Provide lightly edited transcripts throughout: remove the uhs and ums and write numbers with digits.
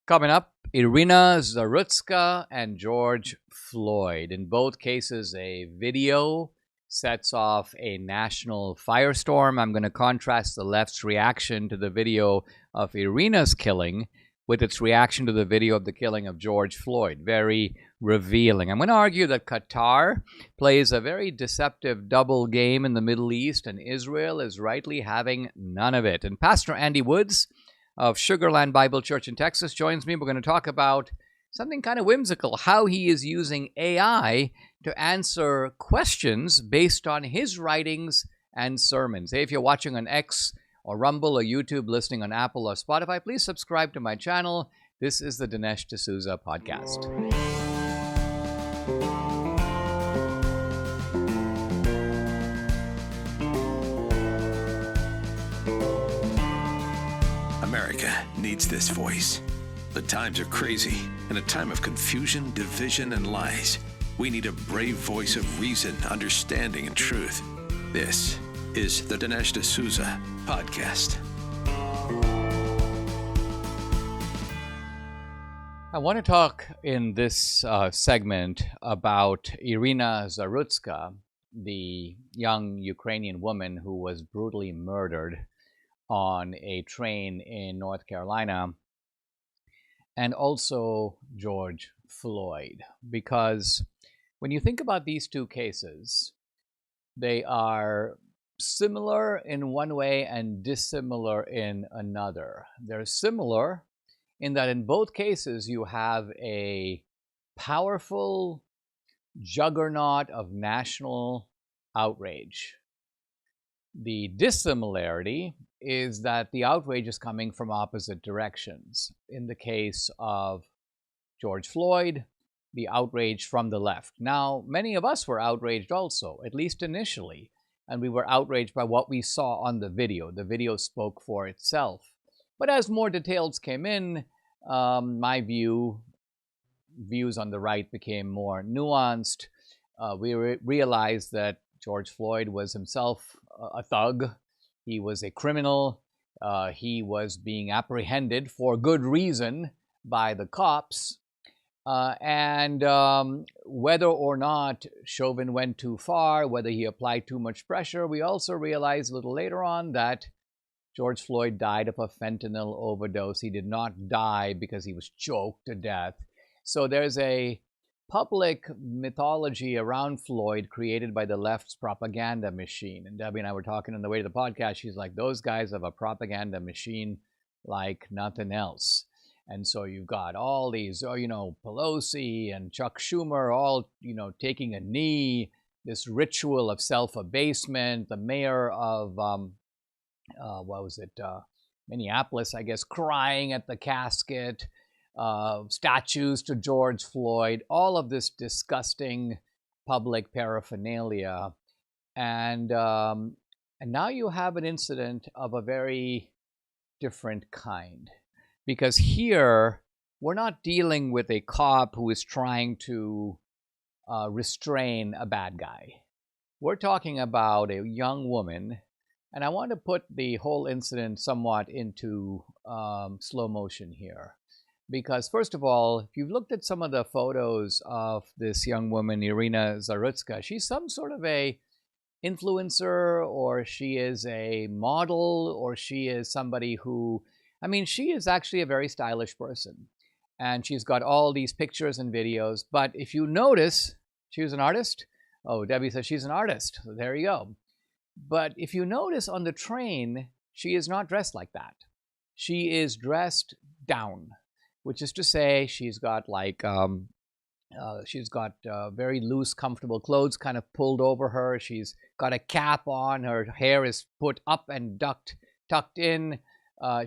Coming up, Iryna Zarutska and George Floyd. In both cases, a video sets off a national firestorm. I'm going to contrast the left's reaction to the video of Iryna's killing with its reaction to the video of the killing of George Floyd. Very revealing. I'm going to argue that Qatar plays a very deceptive double game in the Middle East, and Israel is rightly having none of it. And Pastor Andy Woods of Sugarland Bible Church in Texas joins me. We're going to talk about something kind of whimsical, how he is using AI to answer questions based on his writings and sermons. Hey, if you're watching on X or Rumble or YouTube, listening on Apple or Spotify, please subscribe to my channel. This is the Dinesh D'Souza podcast. America needs this voice. The times are crazy. In a time of confusion, division, and lies, we need a brave voice of reason, understanding, and truth. This is the Dinesh D'Souza podcast. I want to talk in this segment about Iryna Zarutska, the young Ukrainian woman who was brutally murdered on a train in North Carolina, and also George Floyd, because when you think about these two cases, they are similar in one way and dissimilar in another. They're similar in that in both cases you have a powerful juggernaut of national outrage. The dissimilarity is that the outrage is coming from opposite directions. In the case of George Floyd, the outrage from the left. Now, many of us were outraged also, at least initially, and we were outraged by what we saw on the video. The video spoke for itself. But as more details came in, my views on the right became more nuanced. We realized that George Floyd was himself a thug. He was a criminal. He was being apprehended for good reason by the cops. And whether or not Chauvin went too far, whether he applied too much pressure, we also realized a little later on that George Floyd died of a fentanyl overdose. He did not die because he was choked to death. So there's a public mythology around Floyd created by the left's propaganda machine. And Debbie and I were talking on the way to the podcast. She's like, those guys have a propaganda machine like nothing else. And so you've got all these, Pelosi and Chuck Schumer all, taking a knee, this ritual of self-abasement. The mayor of, Minneapolis, I guess, crying at the casket. Statues to George Floyd, all of this disgusting public paraphernalia. And now you have an incident of a very different kind. Because here, we're not dealing with a cop who is trying to restrain a bad guy. We're talking about a young woman, and I want to put the whole incident somewhat into slow motion here. Because first of all, if you've looked at some of the photos of this young woman, Iryna Zarutska, she's some sort of a influencer, or she is a model, or she is somebody who, she is actually a very stylish person. And she's got all these pictures and videos. But if you notice, she was an artist. Oh, Debbie says she's an artist. So there you go. But if you notice on the train, she is not dressed like that. She is dressed down, which is to say she's got very loose, comfortable clothes kind of pulled over her. She's got a cap on. Her hair is put up and tucked in.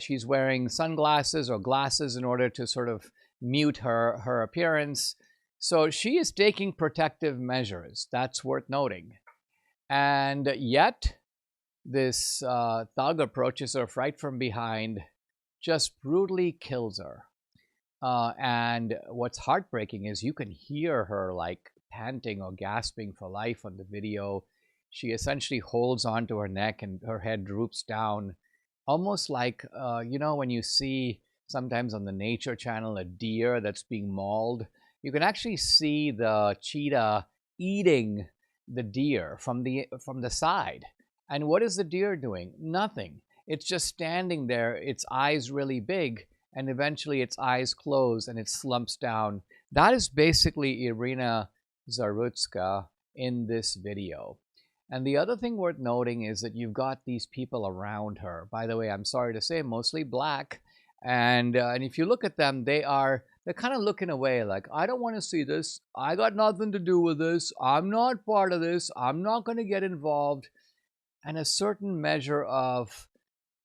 She's wearing sunglasses or glasses in order to sort of mute her appearance. So she is taking protective measures. That's worth noting. And yet, this thug approaches her right from behind, just brutally kills her. And what's heartbreaking is you can hear her like panting or gasping for life on the video. She essentially holds onto her neck and her head droops down, almost like, when you see sometimes on the Nature Channel, a deer that's being mauled. You can actually see the cheetah eating the deer from the side. And what is the deer doing? Nothing. It's just standing there, its eyes really big, and eventually its eyes close and it slumps down. That is basically Iryna Zarutska in this video. And the other thing worth noting is that you've got these people around her. By the way, I'm sorry to say, mostly black. And if you look at them, they're kind of looking away like, I don't want to see this. I got nothing to do with this. I'm not part of this. I'm not going to get involved. And a certain measure of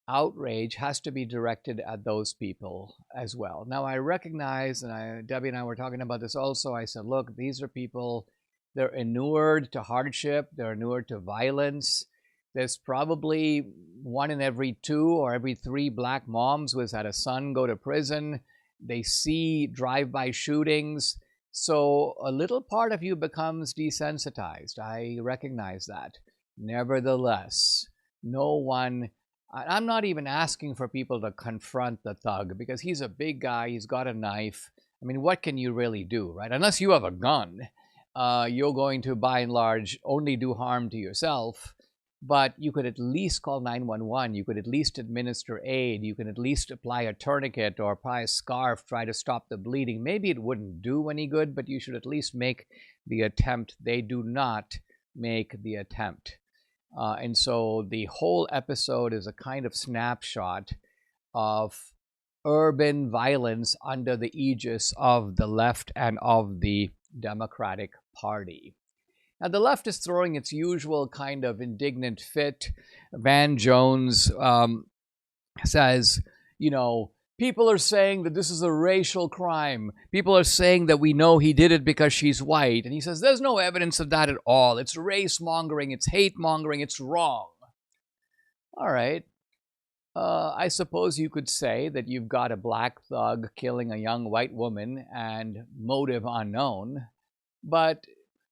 outrage has to be directed at those people as well. Now, I recognize, and Debbie and I were talking about this also, I said, look, these are people, they're inured to hardship, they're inured to violence. There's probably 1 in every 2 or every 3 black moms who has had a son go to prison. They see drive-by shootings. So a little part of you becomes desensitized. I recognize that. Nevertheless, no one, I'm not even asking for people to confront the thug because he's a big guy, he's got a knife. I mean, what can you really do, right? Unless you have a gun, you're going to, by and large, only do harm to yourself. But you could at least call 911. You could at least administer aid. You can at least apply a tourniquet or apply a scarf, try to stop the bleeding. Maybe it wouldn't do any good, but you should at least make the attempt. They do not make the attempt. And so the whole episode is a kind of snapshot of urban violence under the aegis of the left and of the Democratic Party. Now, the left is throwing its usual kind of indignant fit. Van Jones says, you know, people are saying that this is a racial crime. People are saying that we know he did it because she's white. And he says, there's no evidence of that at all. It's race mongering. It's hate mongering. It's wrong. All right. I suppose you could say that you've got a black thug killing a young white woman and motive unknown. But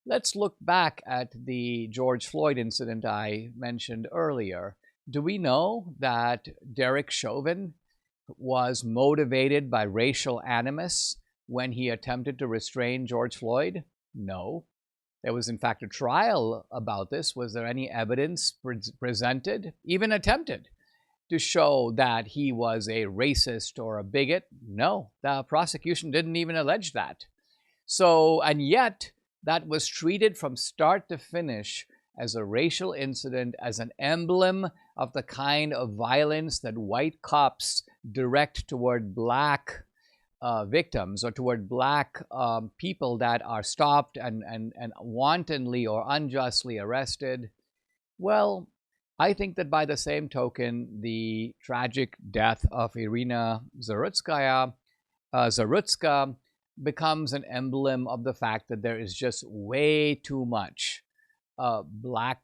let's look back at the George Floyd incident I mentioned earlier. Do we know that Derek Chauvin was motivated by racial animus when he attempted to restrain George Floyd? No. There was, in fact, a trial about this. Was there any evidence presented, even attempted, to show that he was a racist or a bigot? No. The prosecution didn't even allege that. So, and yet, that was treated from start to finish as a racial incident, as an emblem of the kind of violence that white cops direct toward black victims or toward black people that are stopped and wantonly or unjustly arrested. Well, I think that by the same token, the tragic death of Iryna Zarutska becomes an emblem of the fact that there is just way too much black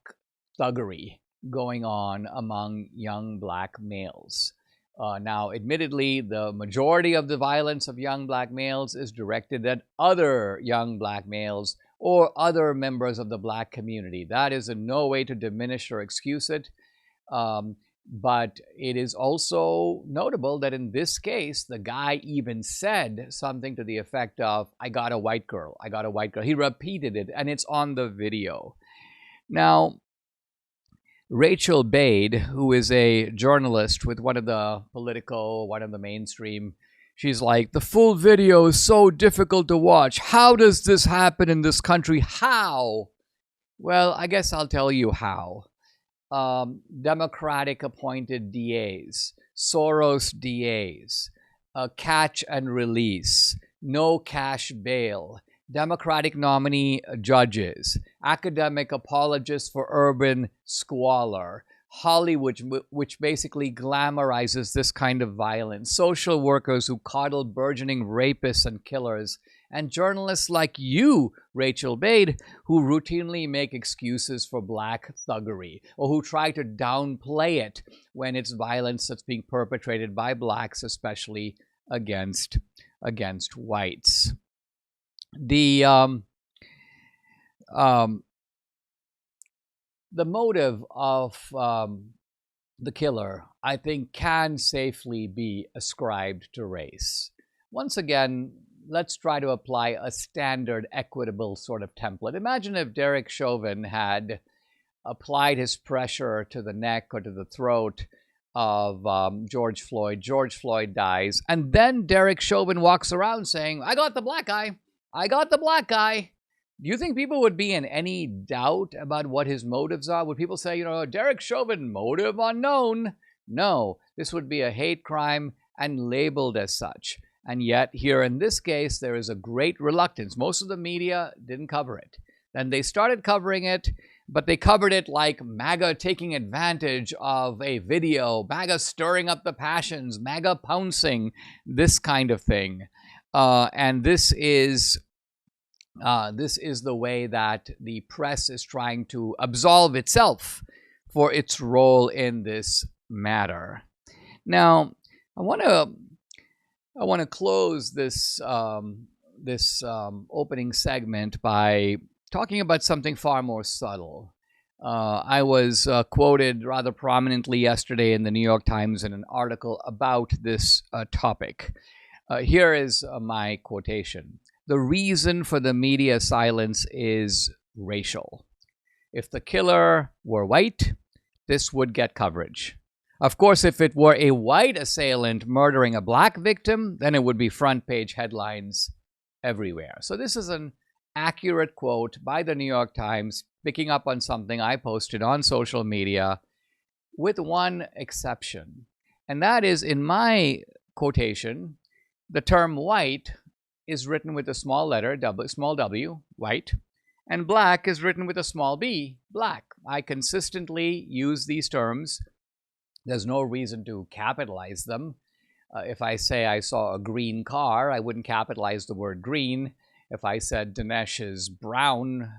thuggery going on among young black males. Now, admittedly, the majority of the violence of young black males is directed at other young black males or other members of the black community. That is in no way to diminish or excuse it. But it is also notable that in this case, the guy even said something to the effect of, I got a white girl, I got a white girl. He repeated it, and it's on the video. Now, Rachel Bade, who is a journalist with one of the mainstream, she's like, the full video is so difficult to watch. How does this happen in this country? How? Well, I guess I'll tell you how. Democratic appointed DAs, Soros DAs, catch and release, no cash bail, Democratic nominee judges, academic apologists for urban squalor, Hollywood, which basically glamorizes this kind of violence, social workers who coddle burgeoning rapists and killers, and journalists like you, Rachel Bade, who routinely make excuses for black thuggery, or who try to downplay it when it's violence that's being perpetrated by blacks, especially against whites. The motive of the killer, I think, can safely be ascribed to race. Once again, let's try to apply a standard, equitable sort of template. Imagine if Derek Chauvin had applied his pressure to the neck or to the throat of George Floyd. George Floyd dies, and then Derek Chauvin walks around saying, I got the black guy. I got the black guy. Do you think people would be in any doubt about what his motives are? Would people say, Derek Chauvin, motive unknown? No, this would be a hate crime and labeled as such. And yet, here in this case, there is a great reluctance. Most of the media didn't cover it. Then they started covering it, but they covered it like MAGA taking advantage of a video, MAGA stirring up the passions, MAGA pouncing, this kind of thing. And this is the way that the press is trying to absolve itself for its role in this matter. Now, I want to close this opening segment by talking about something far more subtle. I was quoted rather prominently yesterday in the New York Times in an article about this topic. Here is my quotation. The reason for the media silence is racial. If the killer were white, this would get coverage. Of course, if it were a white assailant murdering a black victim, then it would be front page headlines everywhere. So this is an accurate quote by the New York Times, picking up on something I posted on social media, with one exception. And that is, in my quotation, the term white is written with a small letter, small w, white, and black is written with a small b, black. I consistently use these terms. There's no reason to capitalize them. If I say I saw a green car, I wouldn't capitalize the word green. If I said Dinesh is brown,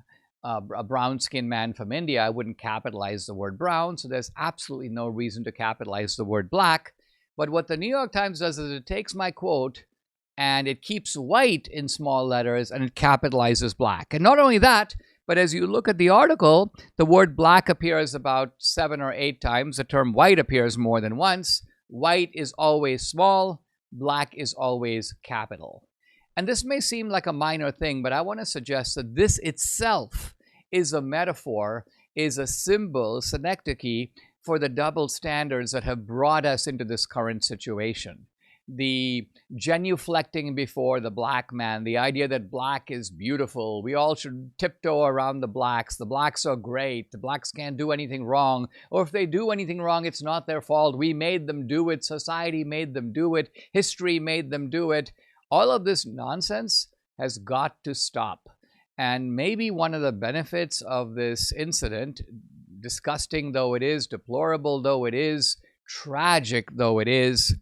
a brown-skinned man from India, I wouldn't capitalize the word brown. So there's absolutely no reason to capitalize the word black. But what the New York Times does is it takes my quote and it keeps white in small letters and it capitalizes black. And not only that, but as you look at the article, the word black appears about 7 or 8 times. The term white appears more than once. White is always small. Black is always capital. And this may seem like a minor thing, but I want to suggest that this itself is a metaphor, is a symbol, synecdoche, for the double standards that have brought us into this current situation. The genuflecting before the black man, the idea that black is beautiful, we all should tiptoe around the blacks are great, the blacks can't do anything wrong, or if they do anything wrong, it's not their fault, we made them do it, society made them do it, history made them do it. All of this nonsense has got to stop. And maybe one of the benefits of this incident, disgusting though it is, deplorable though it is, tragic though it is,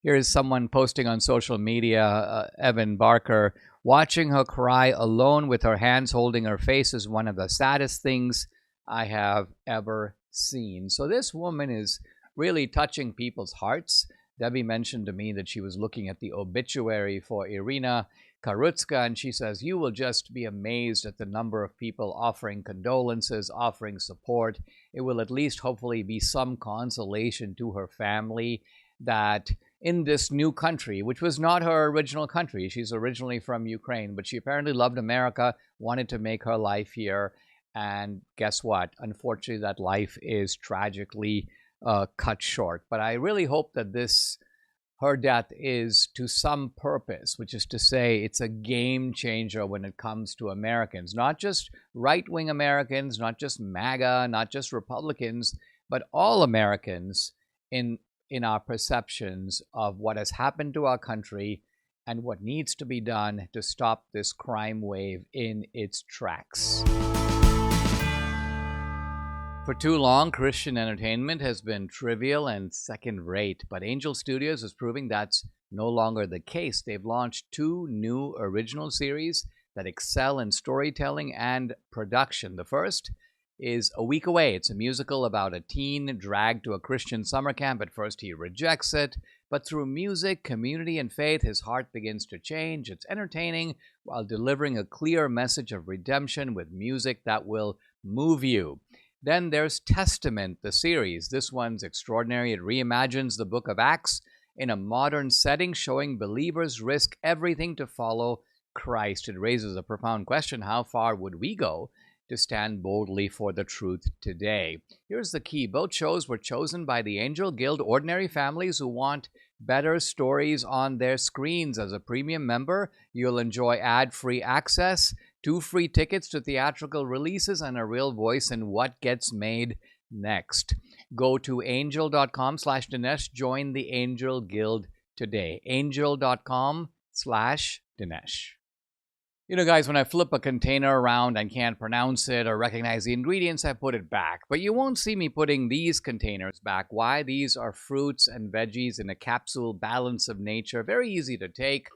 here is someone posting on social media, Evan Barker, watching her cry alone with her hands holding her face is one of the saddest things I have ever seen. So this woman is really touching people's hearts. Debbie mentioned to me that she was looking at the obituary for Iryna Zarutska, and she says, you will just be amazed at the number of people offering condolences, offering support. It will at least hopefully be some consolation to her family that in this new country, which was not her original country. She's originally from Ukraine, but she apparently loved America, wanted to make her life here. And guess what? Unfortunately, that life is tragically cut short. But I really hope that her death is to some purpose, which is to say it's a game changer when it comes to Americans, not just right-wing Americans, not just MAGA, not just Republicans, but all Americans in our perceptions of what has happened to our country and what needs to be done to stop this crime wave in its tracks. For too long, Christian entertainment has been trivial and second-rate, but Angel Studios is proving that's no longer the case. They've launched 2 new original series that excel in storytelling and production. The first is A Week Away. It's a musical about a teen dragged to a Christian summer camp. At first, he rejects it, but through music, community, and faith, his heart begins to change. It's entertaining while delivering a clear message of redemption with music that will move you. Then there's Testament, the series. This one's extraordinary. It reimagines the book of Acts in a modern setting, showing believers risk everything to follow Christ. It raises a profound question: how far would we go to stand boldly for the truth today? Here's the key. Both shows were chosen by the Angel Guild, ordinary families who want better stories on their screens. As a premium member, you'll enjoy ad-free access, 2 free tickets to theatrical releases, and a real voice in what gets made next. Go to angel.com/Dinesh. Join the Angel Guild today. Angel.com/Dinesh. You know, guys, when I flip a container around and can't pronounce it or recognize the ingredients, I put it back. But you won't see me putting these containers back. Why? These are fruits and veggies in a capsule, balance of nature. Very easy to take.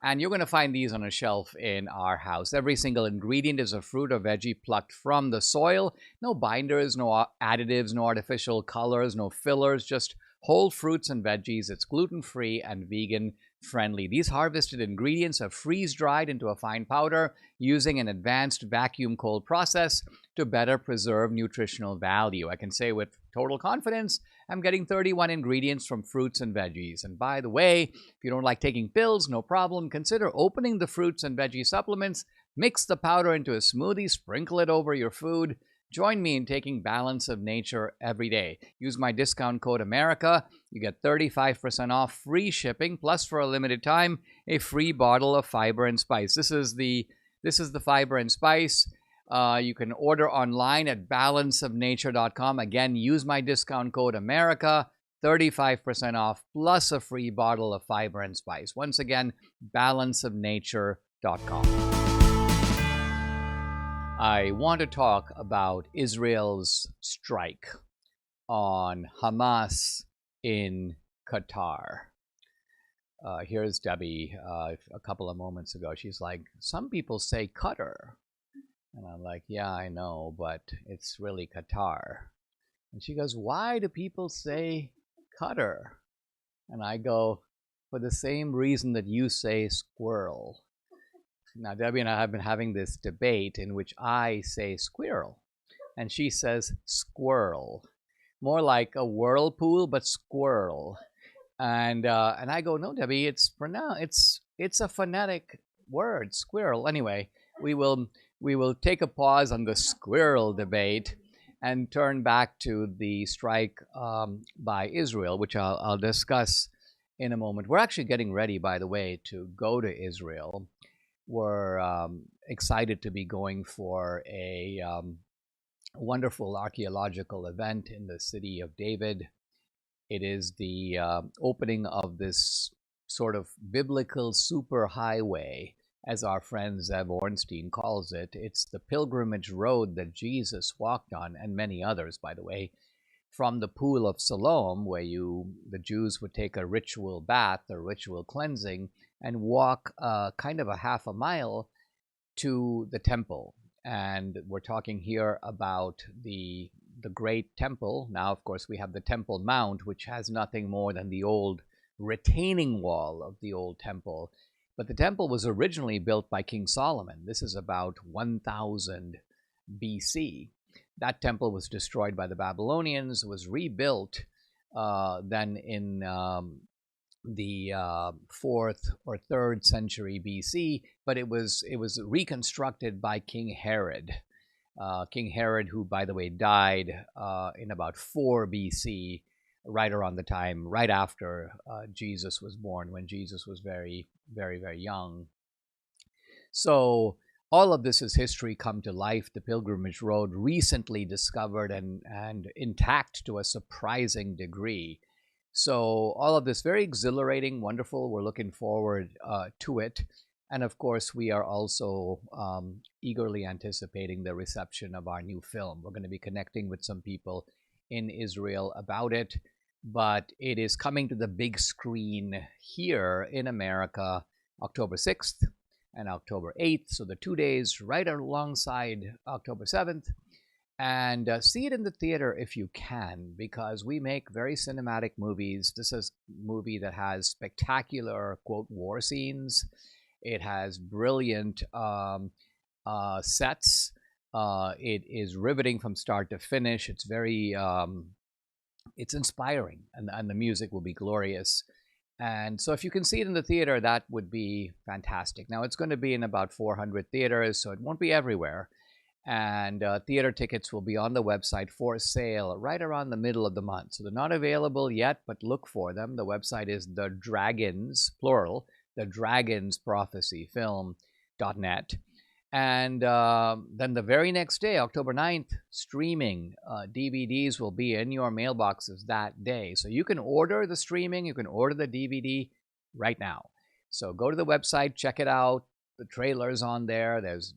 And you're going to find these on a shelf in our house. Every single ingredient is a fruit or veggie plucked from the soil. No binders, no additives, no artificial colors, no fillers, just whole fruits and veggies. It's gluten-free and vegan-friendly. These harvested ingredients are freeze-dried into a fine powder using an advanced vacuum cold process to better preserve nutritional value. I can say with total confidence, I'm getting 31 ingredients from fruits and veggies. And by the way, if you don't like taking pills, no problem. Consider opening the fruits and veggie supplements, mix the powder into a smoothie, sprinkle it over your food. Join me in taking balance of nature every day. Use my discount code AMERICA. You get 35% off, free shipping, plus for a limited time, a free bottle of fiber and spice. This is the fiber and spice. You can order online at balanceofnature.com. Again, use my discount code AMERICA, 35% off, plus a free bottle of fiber and spice. Once again, balanceofnature.com. I want to talk about Israel's strike on Hamas in Qatar. Here's Debbie a couple of moments ago. She's like, some people say Qatar. And I'm like, yeah, I know, but it's really Qatar. And she goes, why do people say Qatar? And I go, for the same reason that you say squirrel. Now, Debbie and I have been having this debate in which I say squirrel, and she says squirrel. More like a whirlpool, but squirrel. And I go, no, Debbie, it's a phonetic word, squirrel. Anyway, we will take a pause on the squirrel debate and turn back to the strike by Israel, which I'll discuss in a moment. We're actually getting ready, by the way, to go to Israel. We're excited to be going for a wonderful archaeological event in the city of David. It is the opening of this sort of biblical superhighway, as our friend Zev Ornstein calls it. It's the pilgrimage road that Jesus walked on, and many others, by the way, from the Pool of Siloam, where the Jews would take a ritual bath, a ritual cleansing, and walk kind of a half a mile to the temple. And we're talking here about the great temple. Now, of course, we have the Temple Mount, which has nothing more than the old retaining wall of the old temple. But the temple was originally built by King Solomon. This is about 1000 BC. That temple was destroyed by the Babylonians, was rebuilt then in the 4th or 3rd century BC, but it was reconstructed by King Herod. King Herod, who, by the way, died in about 4 BC, right around the time, right after Jesus was born, when Jesus was very, very, very young. So all of this is history come to life. The pilgrimage road recently discovered and intact to a surprising degree. So all of this very exhilarating, wonderful. We're looking forward to it. And of course, we are also eagerly anticipating the reception of our new film. We're going to be connecting with some people in Israel about it, but it is coming to the big screen here in America October 6th and October 8th. So the 2 days right alongside October 7th. And see it in the theater if you can, because we make very cinematic movies. This is a movie that has spectacular, quote, war scenes. It has brilliant sets. It is riveting from start to finish. It's very, it's inspiring, and the music will be glorious. And so if you can see it in the theater, that would be fantastic. Now, it's going to be in about 400 theaters, so it won't be everywhere. And theater tickets will be on the website for sale right around the middle of the month. So they're not available yet, but look for them. The website is the Dragons, plural, the Dragons Prophecy Film.net. And then the very next day, October 9th, streaming DVDs will be in your mailboxes that day. So you can order the streaming, you can order the DVD right now. So go to the website, check it out. The trailer's on there. There's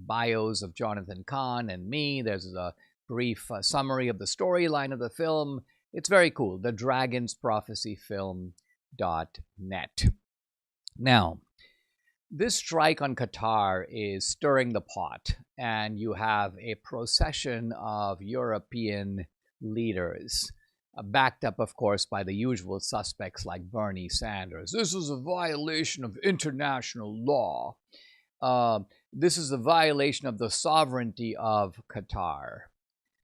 bios of Jonathan Kahn and me. There's a brief summary of the storyline of the film. It's very cool. The Dragons Prophecy Film.net. Now, this strike on Qatar is stirring the pot, and you have a procession of European leaders, backed up, of course, by the usual suspects like Bernie Sanders. This is a violation of international law. This is a violation of the sovereignty of Qatar.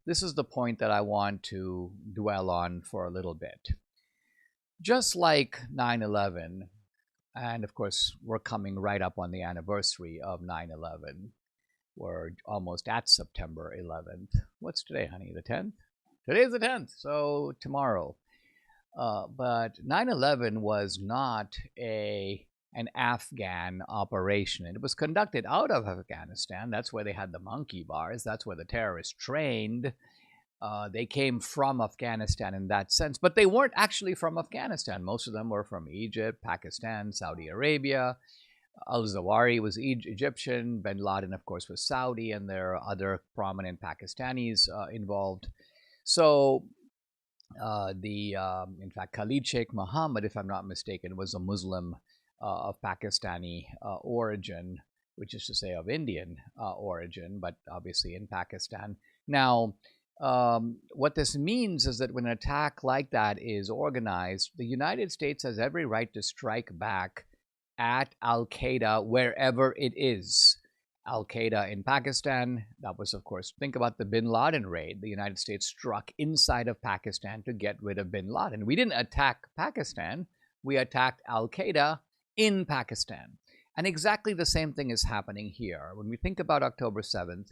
This is the point that I want to dwell on for a little bit. Just like 9/11, and of course, we're coming right up on the anniversary of 9/11. We're almost at September 11th. What's today, honey? The 10th? Today's the 10th, so tomorrow. But 9/11 was not an Afghan operation. It was conducted out of Afghanistan. That's where they had the monkey bars. That's where the terrorists trained. They came from Afghanistan in that sense, but they weren't actually from Afghanistan. Most of them were from Egypt, Pakistan, Saudi Arabia. Al-Zawahiri was Egyptian. Bin Laden, of course, was Saudi, and there are other prominent Pakistanis involved. So, in fact, Khalid Sheikh Mohammed, if I'm not mistaken, was a Muslim of Pakistani origin, which is to say of Indian origin, but obviously in Pakistan. Now, what this means is that when an attack like that is organized, the United States has every right to strike back at Al-Qaeda wherever it is. Al-Qaeda in Pakistan, that was, of course, think about the Bin Laden raid. The United States struck inside of Pakistan to get rid of Bin Laden. We didn't attack Pakistan, we attacked Al-Qaeda in Pakistan. And exactly the same thing is happening here. When we think about October 7th,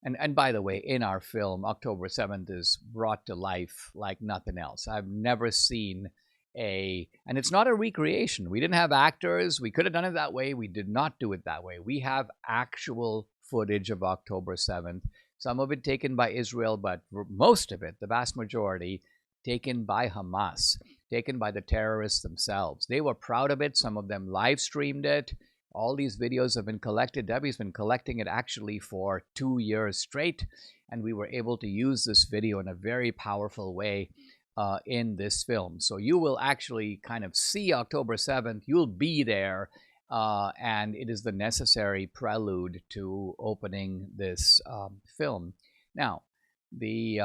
and by the way, in our film, October 7th is brought to life like nothing else. I've never seen and it's not a recreation. We didn't have actors. We could have done it that way. We did not do it that way. We have actual footage of October 7th, some of it taken by Israel, but most of it, the vast majority, taken by Hamas, taken by the terrorists themselves. They were proud of it. Some of them live streamed it. All these videos have been collected. Debbie's been collecting it actually for 2 years straight, and we were able to use this video in a very powerful way in this film. So you will actually kind of see October 7th. You'll be there, and it is the necessary prelude to opening this film. Now, the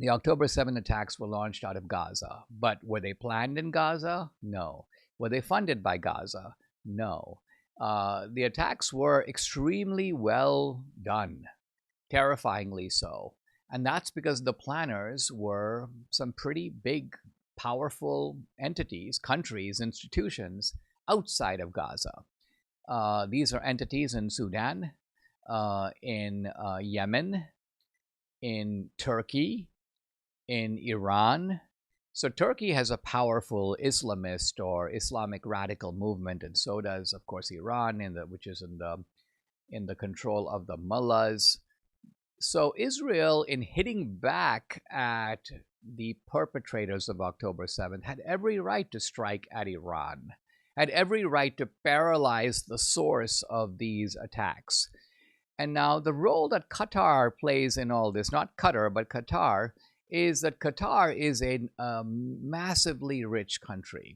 October 7th attacks were launched out of Gaza, but were they planned in Gaza? No. Were they funded by Gaza? No. The attacks were extremely well done, terrifyingly so. And that's because the planners were some pretty big, powerful entities, countries, institutions outside of Gaza. These are entities in Sudan, in Yemen, in Turkey, in Iran. So Turkey has a powerful Islamist or Islamic radical movement, and so does, of course, Iran, which is in the control of the mullahs. So Israel, in hitting back at the perpetrators of October 7th, had every right to strike at Iran, had every right to paralyze the source of these attacks. And now the role that Qatar plays in all this, not Qatar, but Qatar, is that Qatar is a massively rich country.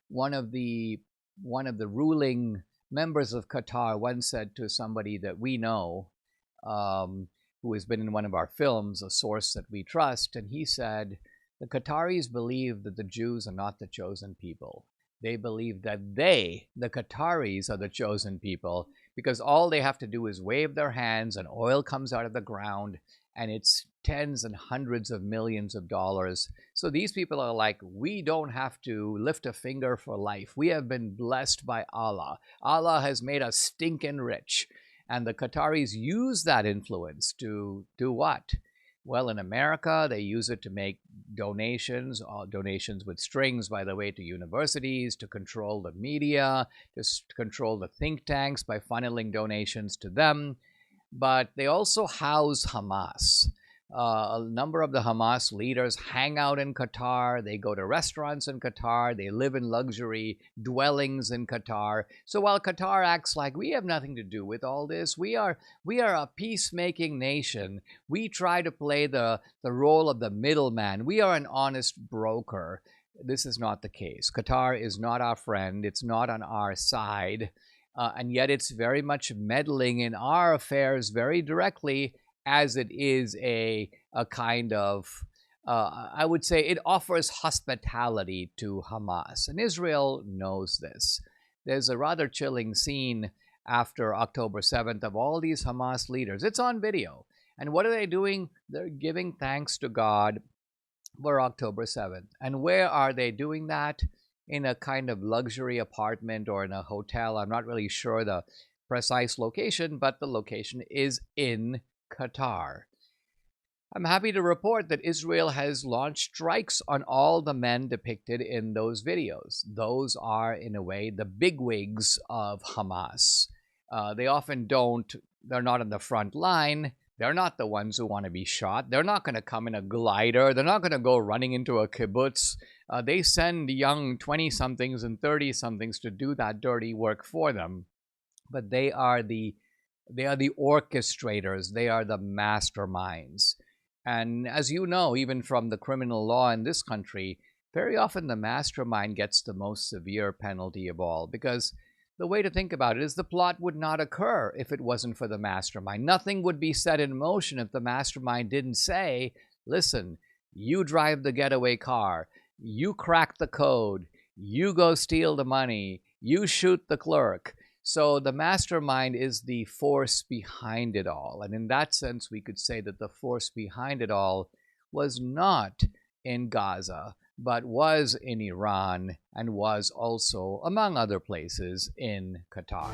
One of the ruling members of Qatar once said to somebody that we know, who has been in one of our films, a source that we trust, and he said, the Qataris believe that the Jews are not the chosen people. They believe that they, the Qataris, are the chosen people because all they have to do is wave their hands and oil comes out of the ground, and it's tens and hundreds of millions of dollars. So these people are like, we don't have to lift a finger for life. We have been blessed by Allah. Allah has made us stinking rich. And the Qataris use that influence to do what? Well, in America, they use it to make donations with strings, by the way, to universities, to control the media, to control the think tanks by funneling donations to them. But they also house Hamas. A number of the Hamas leaders hang out in Qatar. They go to restaurants in Qatar. They live in luxury dwellings in Qatar. So while Qatar acts like we have nothing to do with all this, we are a peacemaking nation. We try to play the role of the middleman. We are an honest broker. This is not the case. Qatar is not our friend. It's not on our side. And yet it's very much meddling in our affairs very directly, as it is a kind of, I would say, it offers hospitality to Hamas. And Israel knows this. There's a rather chilling scene after October 7th of all these Hamas leaders. It's on video. And what are they doing? They're giving thanks to God for October 7th. And where are they doing that? In a kind of luxury apartment or in a hotel. I'm not really sure the precise location, but the location is in Qatar. I'm happy to report that Israel has launched strikes on all the men depicted in those videos. Those are, in a way, the bigwigs of Hamas. They're not on the front line. They're not the ones who want to be shot. They're not going to come in a glider. They're not going to go running into a kibbutz. They send young 20-somethings and 30-somethings to do that dirty work for them. But they are the orchestrators. They are the masterminds. And as you know, even from the criminal law in this country, very often the mastermind gets the most severe penalty of all, because the way to think about it is the plot would not occur if it wasn't for the mastermind. Nothing would be set in motion if the mastermind didn't say, listen, you drive the getaway car, you crack the code, you go steal the money, you shoot the clerk. So the mastermind is the force behind it all. And in that sense, we could say that the force behind it all was not in Gaza, but was in Iran and was also, among other places, in Qatar.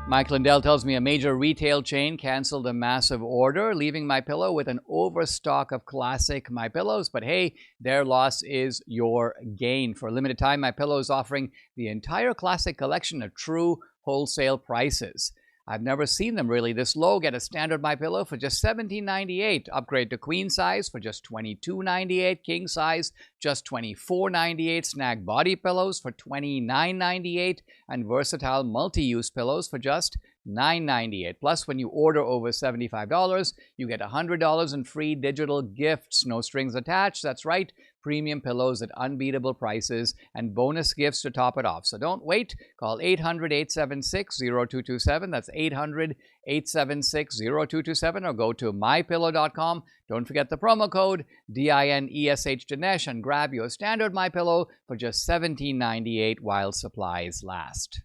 Mike Lindell tells me a major retail chain canceled a massive order, leaving MyPillow with an overstock of classic MyPillows. But hey, their loss is your gain. For a limited time, MyPillow is offering the entire classic collection at true wholesale prices. I've never seen them really this low. Get a standard MyPillow for just $17.98. Upgrade to queen size for just $22.98. King size just $24.98. Snag body pillows for $29.98. And versatile multi-use pillows for just $9.98. Plus, when you order over $75, you get $100 in free digital gifts. No strings attached. That's right. Premium pillows at unbeatable prices and bonus gifts to top it off. So don't wait. Call 800-876-0227. That's 800-876-0227, or go to mypillow.com. Don't forget the promo code DINESH Dinesh and grab your standard MyPillow for just $17.98 while supplies last.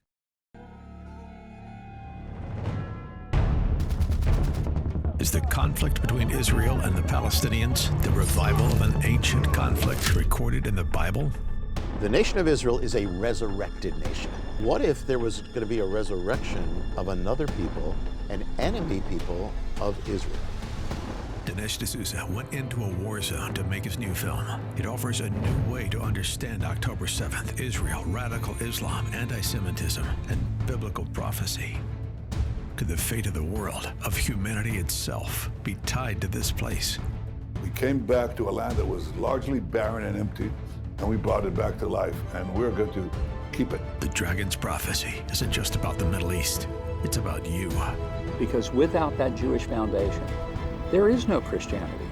Is the conflict between Israel and the Palestinians the revival of an ancient conflict recorded in the Bible? The nation of Israel is a resurrected nation. What if there was going to be a resurrection of another people, an enemy people of Israel? Dinesh D'Souza went into a war zone to make his new film. It offers a new way to understand October 7th, Israel, radical Islam, anti-Semitism, and biblical prophecy. Could the fate of the world, of humanity itself, be tied to this place? We came back to a land that was largely barren and empty, and we brought it back to life, and we're going to keep it. The Dragon's Prophecy isn't just about the Middle East. It's about you. Because without that Jewish foundation, there is no Christianity.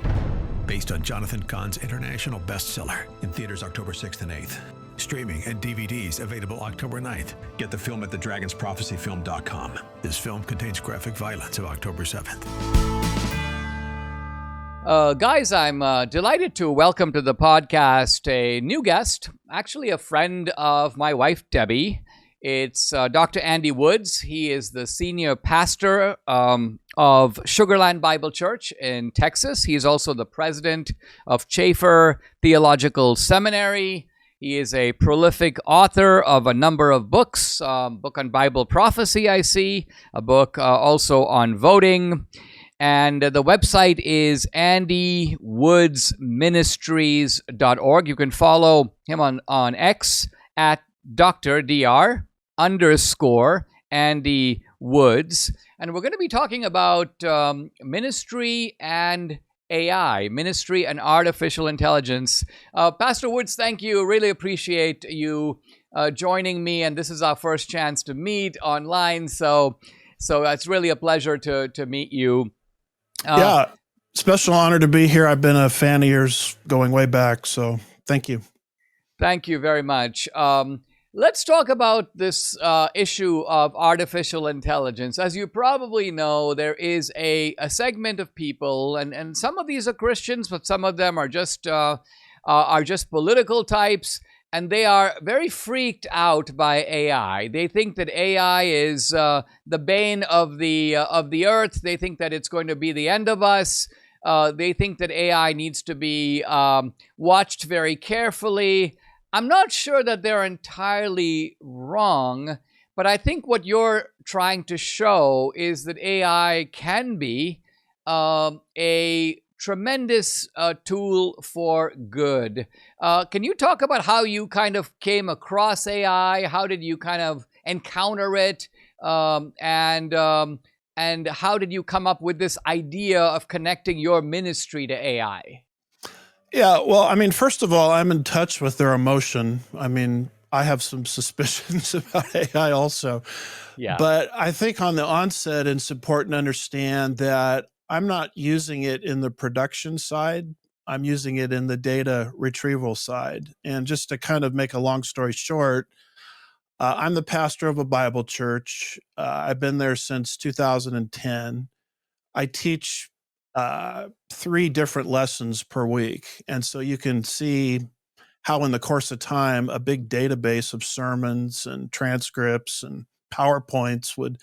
Based on Jonathan Cahn's international bestseller, in theaters October 6th and 8th. Streaming and DVDs available October 9th. Get the film at thedragonsprophecyfilm.com. This film contains graphic violence of October 7th. Guys, I'm delighted to welcome to the podcast a new guest, actually a friend of my wife, Debbie. It's Dr. Andy Woods. He is the senior pastor of Sugarland Bible Church in Texas. He is also the president of Chafer Theological Seminary. He is a prolific author of a number of books, book on Bible prophecy, I see, a book also on voting. And the website is andywoodsministries.org. You can follow him on X at Dr. Andy Woods. And we're going to be talking about ministry and AI, ministry and artificial intelligence. Pastor Woods, thank you. Really appreciate you joining me. And this is our first chance to meet online. So it's really a pleasure to meet you. Yeah, special honor to be here. I've been a fan of yours going way back. So thank you. Thank you very much. Let's talk about this issue of artificial intelligence. As you probably know, there is a segment of people, and some of these are Christians, but some of them are just political types, and they are very freaked out by AI. They think that AI is the bane of the earth. They think that it's going to be the end of us. They think that AI needs to be watched very carefully. I'm not sure that they're entirely wrong, but I think what you're trying to show is that AI can be a tremendous tool for good. Can you talk about how you kind of came across AI? How did you kind of encounter it? And how did you come up with this idea of connecting your ministry to AI? Yeah, well, I mean, first of all, I'm in touch with their emotion. I mean, I have some suspicions about AI also. Yeah. But I think on the onset, it's important to understand that I'm not using it in the production side. I'm using it in the data retrieval side. And just to kind of make a long story short, I'm the pastor of a Bible church. I've been there since 2010. I teach 3 different lessons per week. And so you can see how in the course of time, a big database of sermons and transcripts and PowerPoints would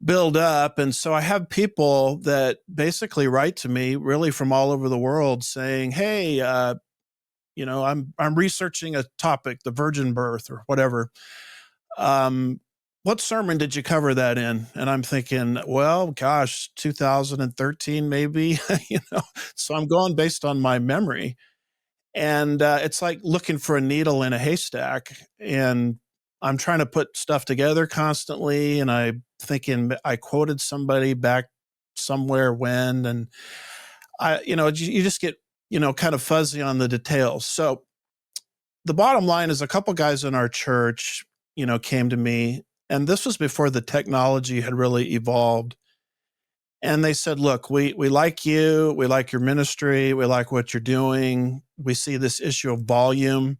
build up. And so I have people that basically write to me really from all over the world saying, hey, I'm researching a topic, the virgin birth or whatever. What sermon did you cover that in? And I'm thinking, well, gosh, 2013 maybe, so I'm going based on my memory. And it's like looking for a needle in a haystack. And I'm trying to put stuff together constantly. And I'm thinking I quoted somebody back somewhere when, and you just get, kind of fuzzy on the details. So the bottom line is a couple guys in our church, came to me. And this was before the technology had really evolved. And they said, look, we like you. We like your ministry. We like what you're doing. We see this issue of volume.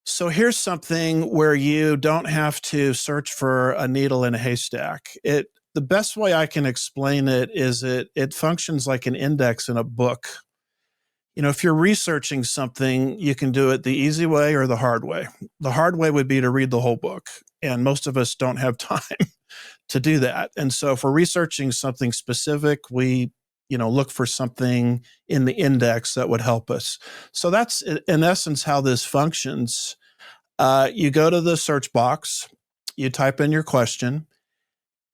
So here's something where you don't have to search for a needle in a haystack. The best way I can explain it is it functions like an index in a book. If you're researching something, you can do it the easy way or the hard way. The hard way would be to read the whole book. And most of us don't have time to do that. And so if we're researching something specific, we, look for something in the index that would help us. So that's in essence how this functions. You go to the search box, you type in your question,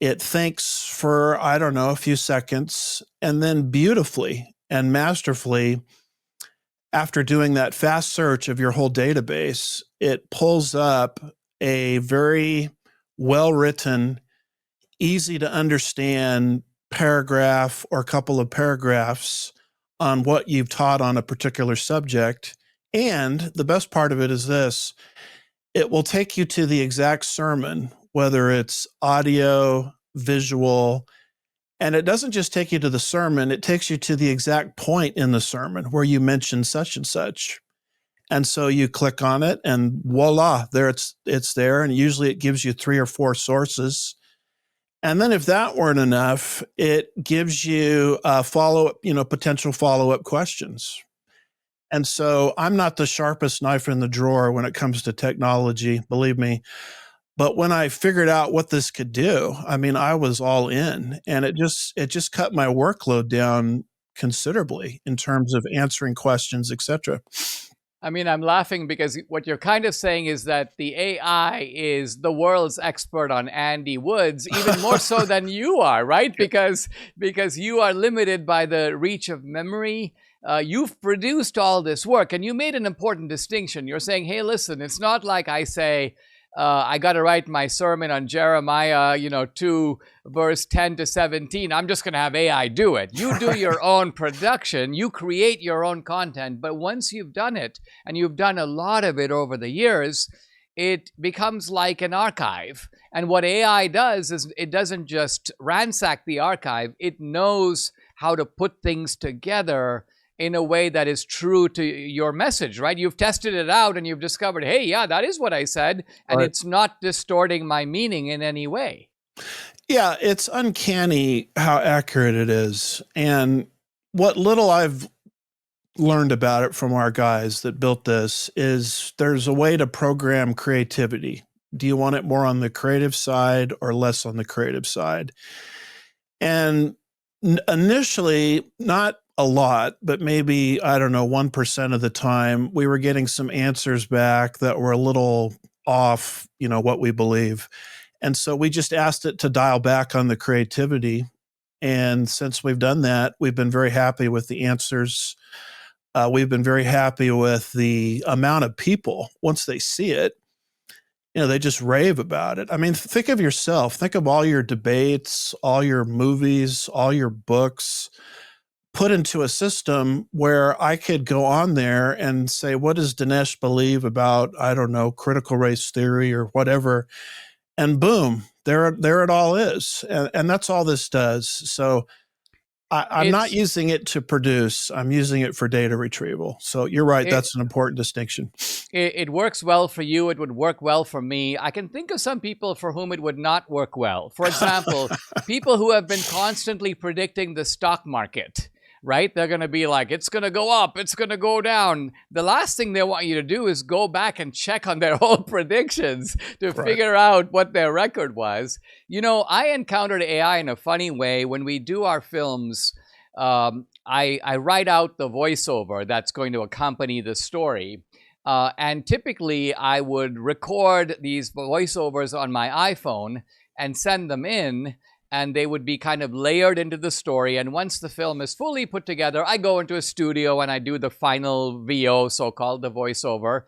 it thinks for, a few seconds, and then beautifully and masterfully, after doing that fast search of your whole database, it pulls up a very well-written, easy to understand paragraph or a couple of paragraphs on what you've taught on a particular subject. And the best part of it is this: it will take you to the exact sermon, whether it's audio, visual, and it doesn't just take you to the sermon, it takes you to the exact point in the sermon where you mention such and such. And so you click on it and voila, there it's there. And usually it gives you 3 or 4 sources. And then if that weren't enough, it gives you potential follow-up questions. And so I'm not the sharpest knife in the drawer when it comes to technology, believe me. But when I figured out what this could do, I mean, I was all in, and it just cut my workload down considerably in terms of answering questions, etc. I mean, I'm laughing because what you're kind of saying is that the AI is the world's expert on Andy Woods, even more so than you are, right? Because you are limited by the reach of memory. You've produced all this work, and you made an important distinction. You're saying, hey, listen, it's not like I say, I got to write my sermon on Jeremiah, 2, verse 10 to 17. I'm just going to have AI do it. You do your own production. You create your own content. But once you've done it, and you've done a lot of it over the years, it becomes like an archive. And what AI does is it doesn't just ransack the archive. It knows how to put things together in a way that is true to your message, right? You've tested it out and you've discovered, hey, yeah, that is what I said. And Right. It's not distorting my meaning in any way. Yeah, it's uncanny how accurate it is. And what little I've learned about it from our guys that built this is there's a way to program creativity. Do you want it more on the creative side or less on the creative side? And initially, not a lot, but maybe, I don't know, 1% of the time, we were getting some answers back that were a little off, what we believe. And so we just asked it to dial back on the creativity. And since we've done that, we've been very happy with the answers. We've been very happy with the amount of people, once they see it, they just rave about it. I mean, think of yourself. Think of all your debates, all your movies, all your books, put into a system where I could go on there and say, what does Dinesh believe about, I don't know, critical race theory or whatever? And boom, there it all is. And that's all this does. So I'm not using it to produce. I'm using it for data retrieval. So you're right. That's an important distinction. It works well for you. It would work well for me. I can think of some people for whom it would not work well. For example, people who have been constantly predicting the stock market. Right? They're going to be like, it's going to go up, it's going to go down. The last thing they want you to do is go back and check on their whole predictions to figure out what their record was. I encountered AI in a funny way. When we do our films, I write out the voiceover that's going to accompany the story. And typically, I would record these voiceovers on my iPhone and send them in. And they would be kind of layered into the story. And once the film is fully put together, I go into a studio and I do the final VO, so-called, the voiceover.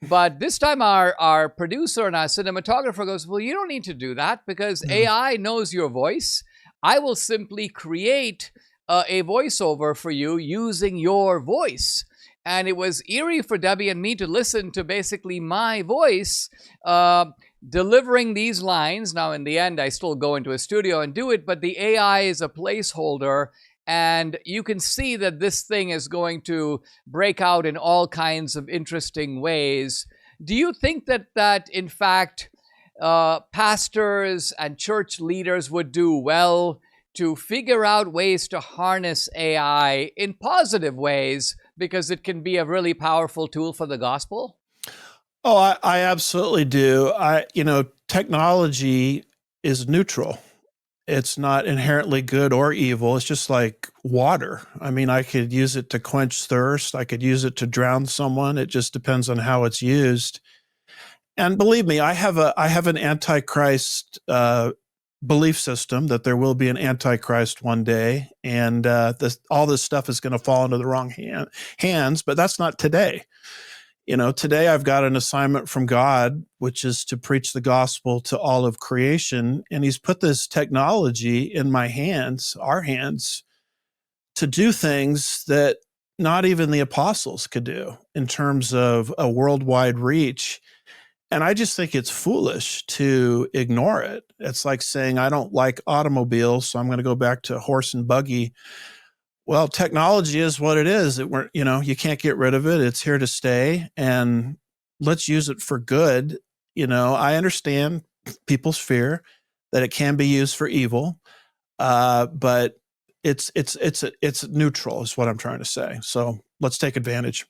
But this time our producer and our cinematographer goes, well, you don't need to do that because AI knows your voice. I will simply create a voiceover for you using your voice. And it was eerie for Debbie and me to listen to basically my voice delivering these lines. Now, in the end, I still go into a studio and do it, but the AI is a placeholder, and you can see that this thing is going to break out in all kinds of interesting ways. Do you think that in fact, pastors and church leaders would do well to figure out ways to harness AI in positive ways because it can be a really powerful tool for the gospel? Oh, I absolutely do. Technology is neutral. It's not inherently good or evil. It's just like water. I mean, I could use it to quench thirst. I could use it to drown someone. It just depends on how it's used. And believe me, I have an antichrist belief system that there will be an antichrist one day, and all this stuff is going to fall into the wrong hands. But that's not today. Today I've got an assignment from God, which is to preach the gospel to all of creation. And he's put this technology in my hands, our hands, to do things that not even the apostles could do in terms of a worldwide reach. And I just think it's foolish to ignore it. It's like saying, I don't like automobiles, so I'm going to go back to horse and buggy. Well, technology is what it is. You can't get rid of it. It's here to stay, and let's use it for good. I understand people's fear that it can be used for evil, but it's neutral is what I'm trying to say. So let's take advantage.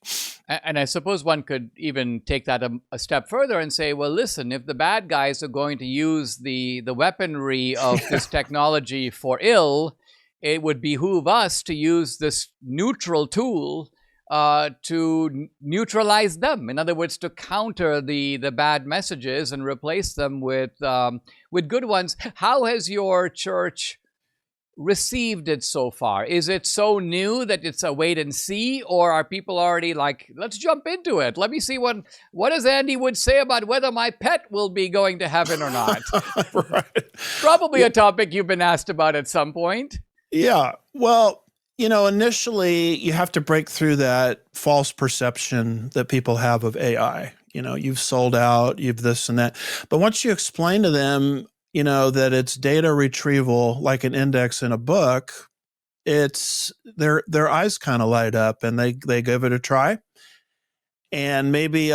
And I suppose one could even take that a step further and say, well, listen, if the bad guys are going to use the weaponry of this technology for ill, it would behoove us to use this neutral tool to neutralize them. In other words, to counter the bad messages and replace them with good ones. How has your church received it so far? Is it so new that it's a wait and see, or are people already like, let's jump into it? Let me see what does Andy Wood say about whether my pet will be going to heaven or not? Right. Probably a topic you've been asked about at some point. Yeah. Well, initially you have to break through that false perception that people have of AI. You've sold out, you've this and that. But once you explain to them, that it's data retrieval like an index in a book, it's their eyes kind of light up and they give it a try. And maybe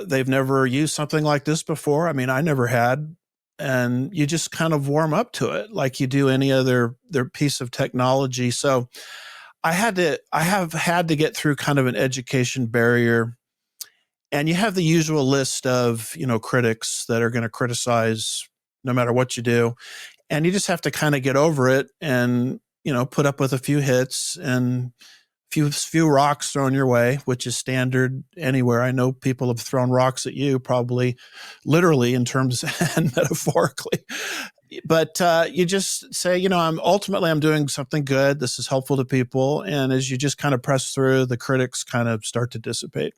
they've never used something like this before. I mean, I never had. And you just kind of warm up to it like you do any other piece of technology. So I have had to get through kind of an education barrier. And you have the usual list of, critics that are going to criticize no matter what you do. And you just have to kind of get over it and, put up with a few hits and few rocks thrown your way, which is standard anywhere. I know people have thrown rocks at you, probably literally in terms and metaphorically. But you just say, I'm doing something good. This is helpful to people. And as you just kind of press through, the critics kind of start to dissipate.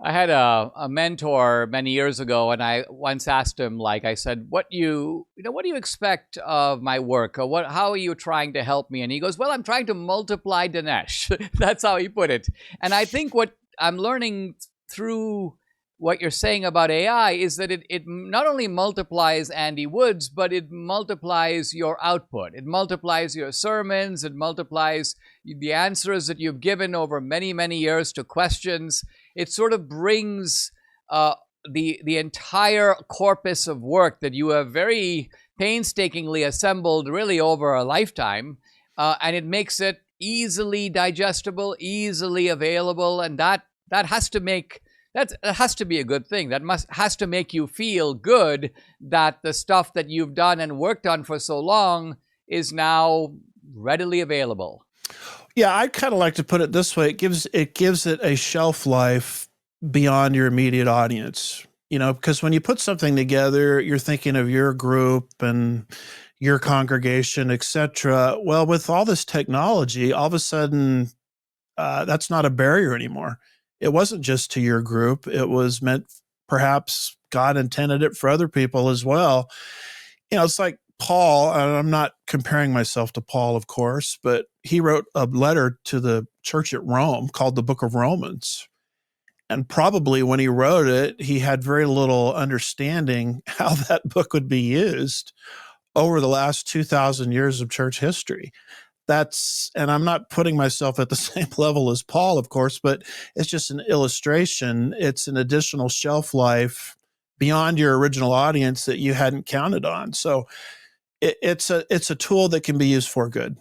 I had a mentor many years ago, and I once asked him, I said, what do you expect of my work? Or how are you trying to help me? And he goes, well, I'm trying to multiply Dinesh. That's how he put it. And I think what I'm learning through what you're saying about AI is that it not only multiplies Andy Woods, but it multiplies your output. It multiplies your sermons. It multiplies the answers that you've given over many, many years to questions. It sort of brings the entire corpus of work that you have very painstakingly assembled really over a lifetime, and it makes it easily digestible, easily available, and that has to make... That has to be a good thing. That has to make you feel good that the stuff that you've done and worked on for so long is now readily available. Yeah, I kind of like to put it this way. It gives it a shelf life beyond your immediate audience. Because when you put something together, you're thinking of your group and your congregation, etc. Well, with all this technology, all of a sudden, that's not a barrier anymore. It wasn't just to your group. It was meant, perhaps God intended it for other people as well. It's like Paul, and I'm not comparing myself to Paul, of course, but he wrote a letter to the church at Rome called the Book of Romans. And probably when he wrote it, he had very little understanding how that book would be used over the last 2,000 years of church history. And I'm not putting myself at the same level as Paul, of course, but it's just an illustration. It's an additional shelf life beyond your original audience that you hadn't counted on. So it's a tool that can be used for good.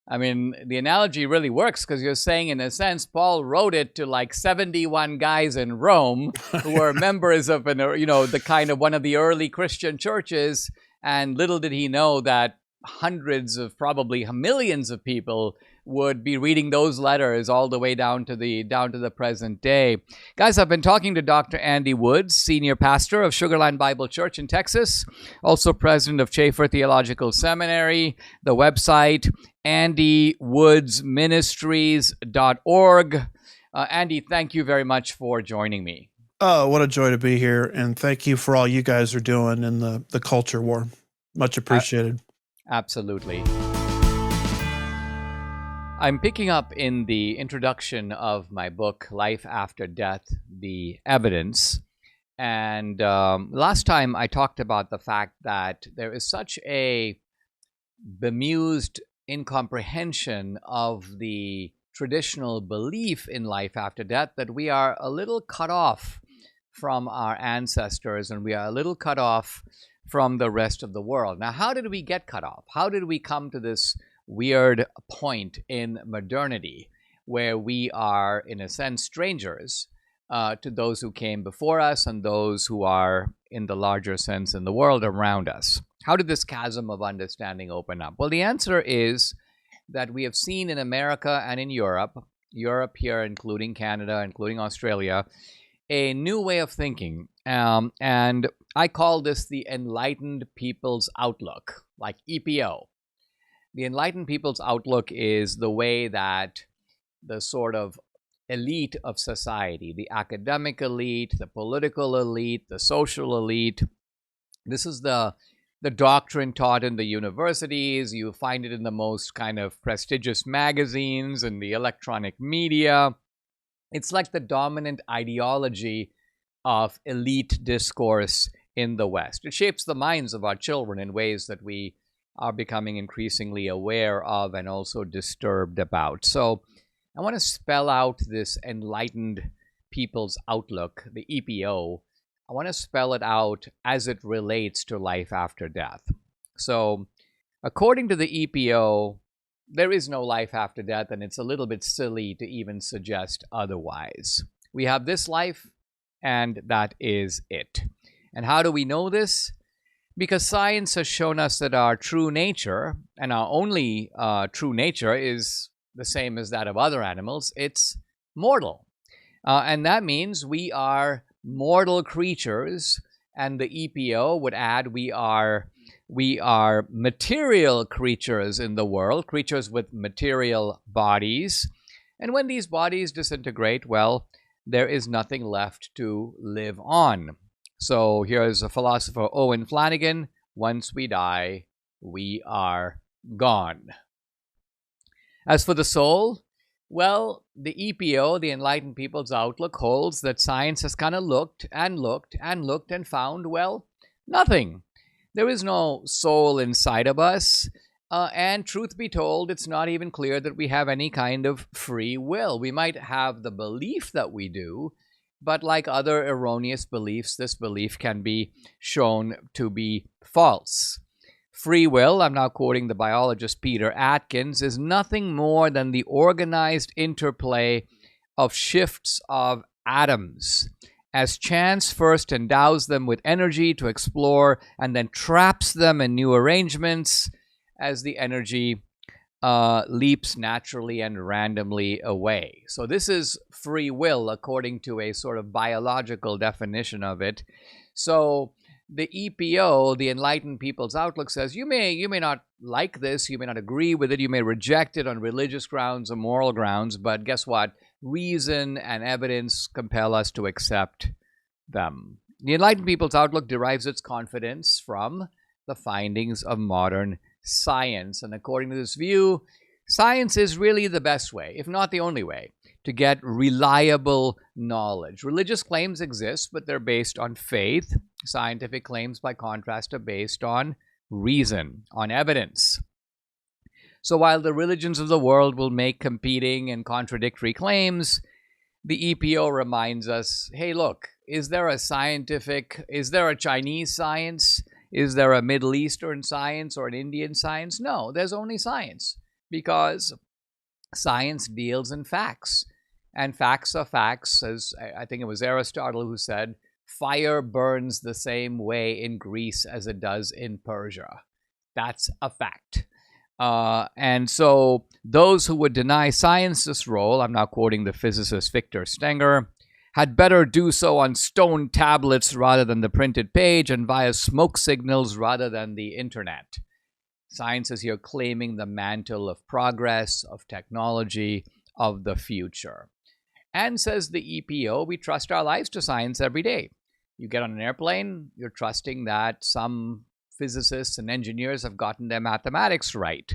I mean, the analogy really works because you're saying, in a sense, Paul wrote it to 71 guys in Rome who were members of the kind of one of the early Christian churches, and little did he know that hundreds of, probably millions of people would be reading those letters all the way down to the present day. Guys, I've been talking to Dr. Andy Woods, senior pastor of Sugarland Bible Church in Texas, also president of Chafer Theological Seminary, the website andywoodsministries.org. Andy, thank you very much for joining me. Oh, what a joy to be here, and thank you for all you guys are doing in the culture war. Much appreciated. Absolutely. I'm picking up in the introduction of my book, Life After Death, The Evidence. And last time I talked about the fact that there is such a bemused incomprehension of the traditional belief in life after death that we are a little cut off from our ancestors, and we are a little cut off from the rest of the world. Now, how did we get cut off? How did we come to this weird point in modernity where we are, in a sense, strangers to those who came before us and those who are, in the larger sense, in the world around us. How did this chasm of understanding open up? Well, the answer is that we have seen in America and in Europe here, including Canada, including Australia, a new way of thinking. And I call this the Enlightened People's Outlook, like EPO. The Enlightened People's Outlook is the way that the sort of elite of society, the academic elite, the political elite, the social elite, this is the doctrine taught in the universities. You find it in the most kind of prestigious magazines and the electronic media. It's like the dominant ideology of elite discourse in the West. It shapes the minds of our children in ways that we are becoming increasingly aware of and also disturbed about. So I want to spell out this Enlightened People's Outlook, the EPO. I want to spell it out as it relates to life after death. So according to the EPO, there is no life after death, and it's a little bit silly to even suggest otherwise. We have this life, and that is it. And how do we know this? Because science has shown us that our true nature, and our only true nature, is the same as that of other animals. It's mortal. And that means we are mortal creatures, and the EPO would add we are material creatures in the world, creatures with material bodies. And when these bodies disintegrate, well, there is nothing left to live on. So here's a philosopher, Owen Flanagan: once we die, we are gone. As for the soul, well, the EPO, the Enlightened People's Outlook, holds that science has kind of looked and looked and looked and found, well, nothing. There is no soul inside of us. And truth be told, it's not even clear that we have any kind of free will. We might have the belief that we do, but like other erroneous beliefs, this belief can be shown to be false. Free will, I'm now quoting the biologist Peter Atkins, is nothing more than the organized interplay of shifts of atoms, as chance first endows them with energy to explore and then traps them in new arrangements as the energy leaps naturally and randomly away. So this is free will according to a sort of biological definition of it. So the EPO, the Enlightened People's Outlook, says you may not like this, you may not agree with it, you may reject it on religious grounds or moral grounds, but guess what? Reason and evidence compel us to accept them. The Enlightened People's Outlook derives its confidence from the findings of modern science. And according to this view, science is really the best way, if not the only way, to get reliable knowledge. Religious claims exist, but they're based on faith. Scientific claims, by contrast, are based on reason, on evidence. So while the religions of the world will make competing and contradictory claims, the EPO reminds us, hey, look, is there a Chinese science? Is there a Middle Eastern science or an Indian science? No, there's only science, because science deals in facts. And facts are facts, as I think it was Aristotle who said, fire burns the same way in Greece as it does in Persia. That's a fact. And so those who would deny science this role, I'm now quoting the physicist Victor Stenger, had better do so on stone tablets rather than the printed page and via smoke signals rather than the internet. Science is here claiming the mantle of progress, of technology, of the future. And says the EPO, we trust our lives to science every day. You get on an airplane, you're trusting that some physicists and engineers have gotten their mathematics right.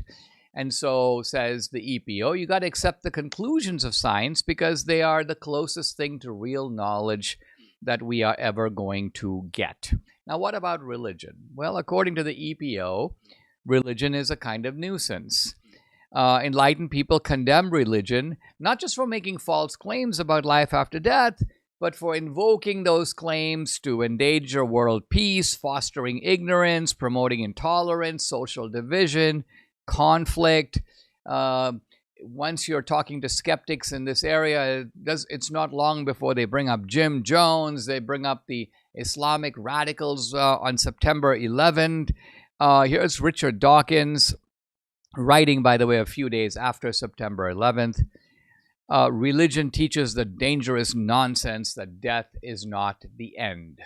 And so, says the EPO, you got to accept the conclusions of science because they are the closest thing to real knowledge that we are ever going to get. Now, what about religion? Well, according to the EPO, religion is a kind of nuisance. Enlightened people condemn religion, not just for making false claims about life after death, but for invoking those claims to endanger world peace, fostering ignorance, promoting intolerance, social division, conflict, once you're talking to skeptics in this area, it's not long before they bring up Jim Jones. They bring up the Islamic radicals on September 11th. Here's Richard Dawkins writing, by the way, a few days after September 11th. Religion teaches the dangerous nonsense that death is not the end.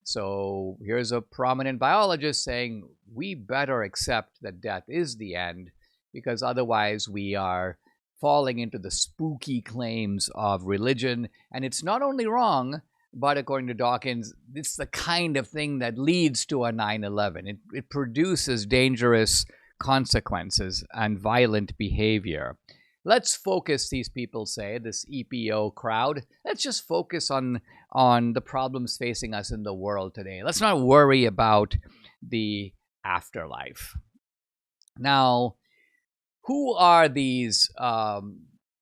So here's a prominent biologist saying we better accept that death is the end, because otherwise we are falling into the spooky claims of religion. And it's not only wrong, but according to Dawkins, it's the kind of thing that leads to a 9/11. It produces dangerous consequences and violent behavior. Let's focus, these people say, this EPO crowd, let's just focus on the problems facing us in the world today. Let's not worry about the afterlife. Now, who are these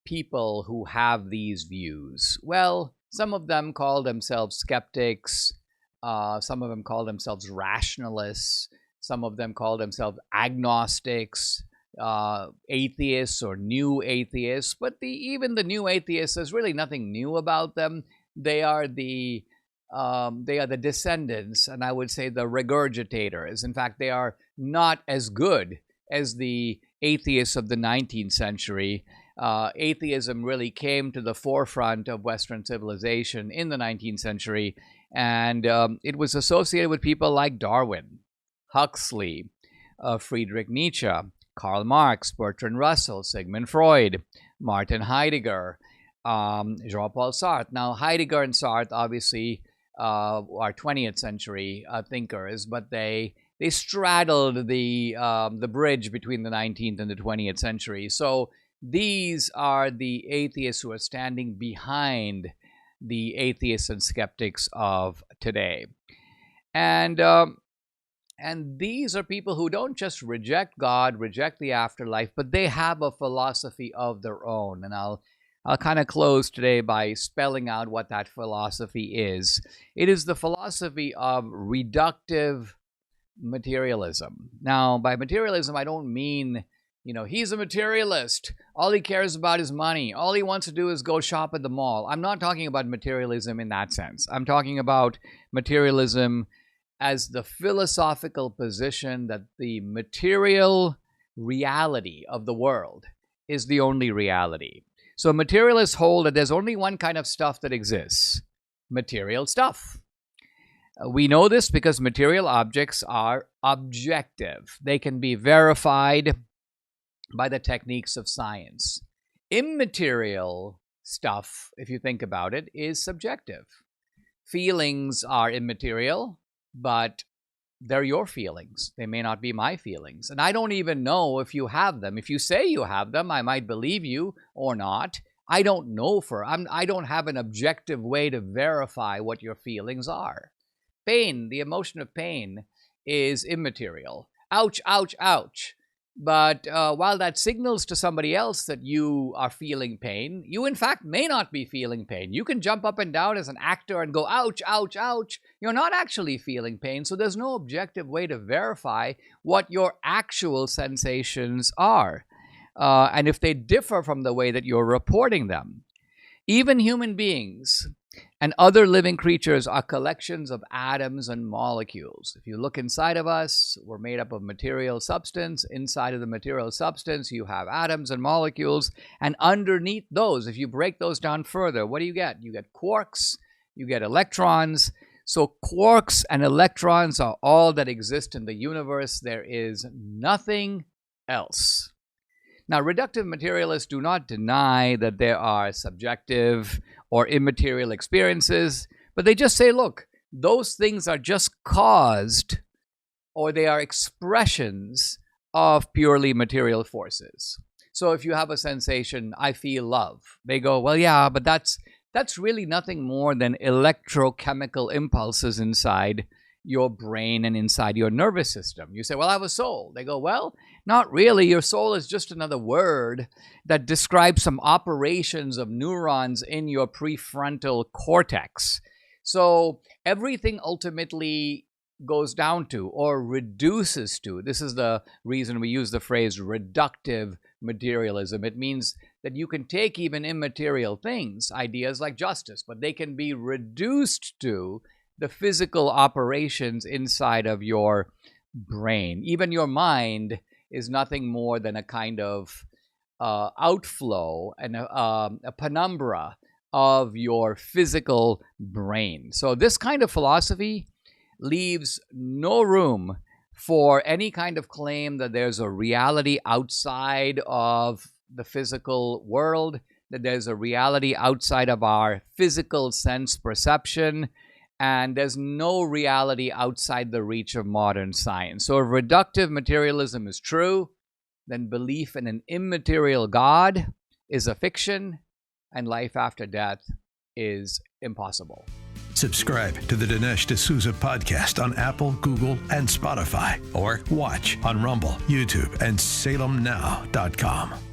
people who have these views? Well, some of them call themselves skeptics. Some of them call themselves rationalists. Some of them call themselves agnostics, atheists or new atheists. But even the new atheists, there's really nothing new about them. They are the descendants, and I would say the regurgitators. In fact, they are not as good as the atheists of the 19th century. Atheism really came to the forefront of Western civilization in the 19th century, and it was associated with people like Darwin, Huxley, Friedrich Nietzsche, Karl Marx, Bertrand Russell, Sigmund Freud, Martin Heidegger, Jean-Paul Sartre. Now, Heidegger and Sartre obviously are 20th century thinkers, but they straddled the bridge between the 19th and the 20th century. So these are the atheists who are standing behind the atheists and skeptics of today. And these are people who don't just reject God, reject the afterlife, but they have a philosophy of their own. And I'll kind of close today by spelling out what that philosophy is. It is the philosophy of reductive materialism. Now, by materialism, I don't mean, he's a materialist. All he cares about is money. All he wants to do is go shop at the mall. I'm not talking about materialism in that sense. I'm talking about materialism as the philosophical position that the material reality of the world is the only reality. So materialists hold that there's only one kind of stuff that exists: material stuff. We know this because material objects are objective. They can be verified by the techniques of science. Immaterial stuff, if you think about it, is subjective. Feelings are immaterial, but they're your feelings. They may not be my feelings. And I don't even know if you have them. If you say you have them, I might believe you or not. I don't know I don't have an objective way to verify what your feelings are. Pain, the emotion of pain, is immaterial. Ouch, ouch, ouch. But while that signals to somebody else that you are feeling pain, you in fact may not be feeling pain. You can jump up and down as an actor and go, ouch, ouch, ouch. You're not actually feeling pain, so there's no objective way to verify what your actual sensations are, and if they differ from the way that you're reporting them. Even human beings and other living creatures are collections of atoms and molecules. If you look inside of us, we're made up of material substance. Inside of the material substance, you have atoms and molecules. And underneath those, if you break those down further, what do you get? You get quarks, you get electrons. So quarks and electrons are all that exist in the universe. There is nothing else. Now, reductive materialists do not deny that there are subjective or immaterial experiences, but they just say, look, those things are just caused, or they are expressions of purely material forces. So if you have a sensation, I feel love, they go, well, yeah, but that's really nothing more than electrochemical impulses inside your brain and inside your nervous system. You say, well, I have a soul. They go, well, not really. Your soul is just another word that describes some operations of neurons in your prefrontal cortex. So everything ultimately goes down to or reduces to. This is the reason we use the phrase reductive materialism. It means that you can take even immaterial things, ideas like justice, but they can be reduced to the physical operations inside of your brain. Even your mind is nothing more than a kind of outflow and a penumbra of your physical brain. So this kind of philosophy leaves no room for any kind of claim that there's a reality outside of the physical world, that there's a reality outside of our physical sense perception, and there's no reality outside the reach of modern science. So if reductive materialism is true, then belief in an immaterial God is a fiction, and life after death is impossible. Subscribe to the Dinesh D'Souza podcast on Apple, Google, and Spotify, or watch on Rumble, YouTube, and salemnow.com.